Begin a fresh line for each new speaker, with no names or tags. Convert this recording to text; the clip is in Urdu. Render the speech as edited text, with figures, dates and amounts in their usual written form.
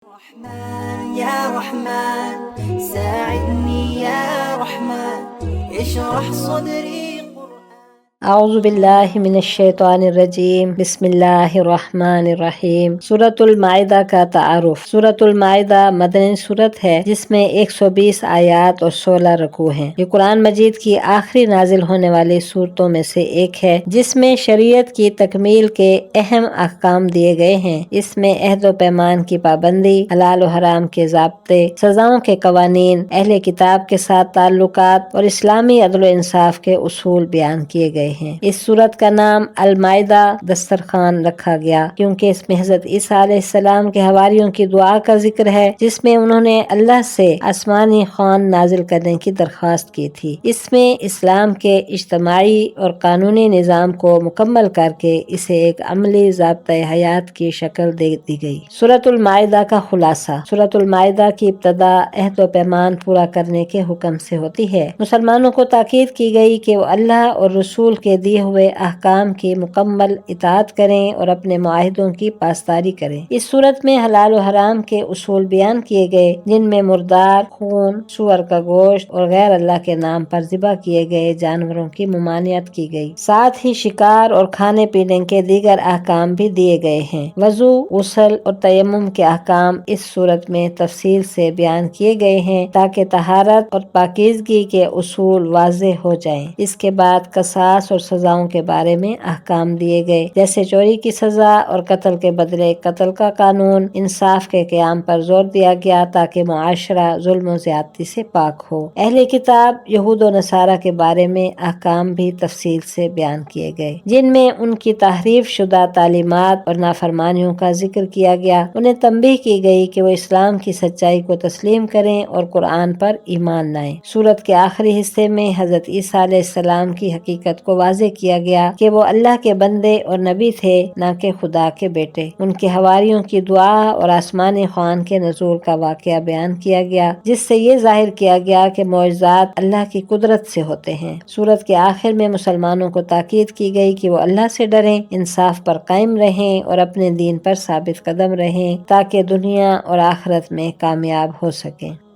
رحمن يا رحمن ساعدني يا رحمن اشرح صدري
اعوذ باللہ من الشیطان الرجیم بسم اللہ الرحمن الرحیم سورۃ المائدہ کا تعارف۔ سورۃ المائدہ مدنی سورت ہے جس میں 120 آیات اور 16 رکوع ہیں۔ یہ قرآن مجید کی آخری نازل ہونے والی سورتوں میں سے ایک ہے جس میں شریعت کی تکمیل کے اہم احکام دیے گئے ہیں۔ اس میں عہد و پیمان کی پابندی، حلال و حرام کے ضابطے، سزاؤں کے قوانین، اہل کتاب کے ساتھ تعلقات اور اسلامی عدل و انصاف کے اصول بیان کیے گئے ہیں۔ اس سورت کا نام المائدہ دسترخوان رکھا گیا کیونکہ اس میں حضرت عیسیٰ علیہ السلام کے حواریوں کی دعا کا ذکر ہے جس میں انہوں نے اللہ سے آسمانی خوان نازل کرنے کی درخواست کی تھی۔ اس میں اسلام کے اجتماعی اور قانونی نظام کو مکمل کر کے اسے ایک عملی ضابطۂ حیات کی شکل دے دی گئی۔ سورۃ المائدہ کا خلاصہ۔ سورۃ المائدہ کی ابتدا عہد و پیمان پورا کرنے کے حکم سے ہوتی ہے۔ مسلمانوں کو تاکید کی گئی کہ وہ اللہ اور رسول کے دیے ہوئے احکام کی مکمل اطاعت کریں اور اپنے معاہدوں کی پاسداری کریں۔ اس صورت میں حلال و حرام کے اصول بیان کیے گئے جن میں مردار خون، سور کا گوشت اور غیر اللہ کے نام پر ذبح کیے گئے جانوروں کی ممانعت کی گئی۔ ساتھ ہی شکار اور کھانے پینے کے دیگر احکام بھی دیے گئے ہیں۔ وضو، غسل اور تیمم کے احکام اس صورت میں تفصیل سے بیان کیے گئے ہیں تاکہ طہارت اور پاکیزگی کے اصول واضح ہو جائیں۔ اس کے بعد قصاص اور سزاؤں کے بارے میں احکام دیے گئے جیسے چوری کی سزا اور قتل کے بدلے قتل کا قانون۔ انصاف کے قیام پر زور دیا گیا تاکہ معاشرہ ظلم و زیادتی سے پاک ہو۔ اہل کتاب یہود و نصارہ کے بارے میں احکام بھی تفصیل سے بیان کیے گئے جن میں ان کی تحریف شدہ تعلیمات اور نافرمانیوں کا ذکر کیا گیا۔ انہیں تنبیہ کی گئی کہ وہ اسلام کی سچائی کو تسلیم کریں اور قرآن پر ایمان لائیں۔ سورت کے آخری حصے میں حضرت عیسیٰ علیہ السلام کی حقیقت کو واضح کیا گیا کہ وہ اللہ کے بندے اور نبی تھے نہ کہ خدا کے بیٹے۔ ان کے حواریوں کی دعا اور آسمانی خوان کے نزول کا واقعہ بیان کیا گیا جس سے یہ ظاہر کیا گیا کہ معجزات اللہ کی قدرت سے ہوتے ہیں۔ سورت کے آخر میں مسلمانوں کو تاکید کی گئی کہ وہ اللہ سے ڈریں، انصاف پر قائم رہیں اور اپنے دین پر ثابت قدم رہیں تاکہ دنیا اور آخرت میں کامیاب ہو سکیں۔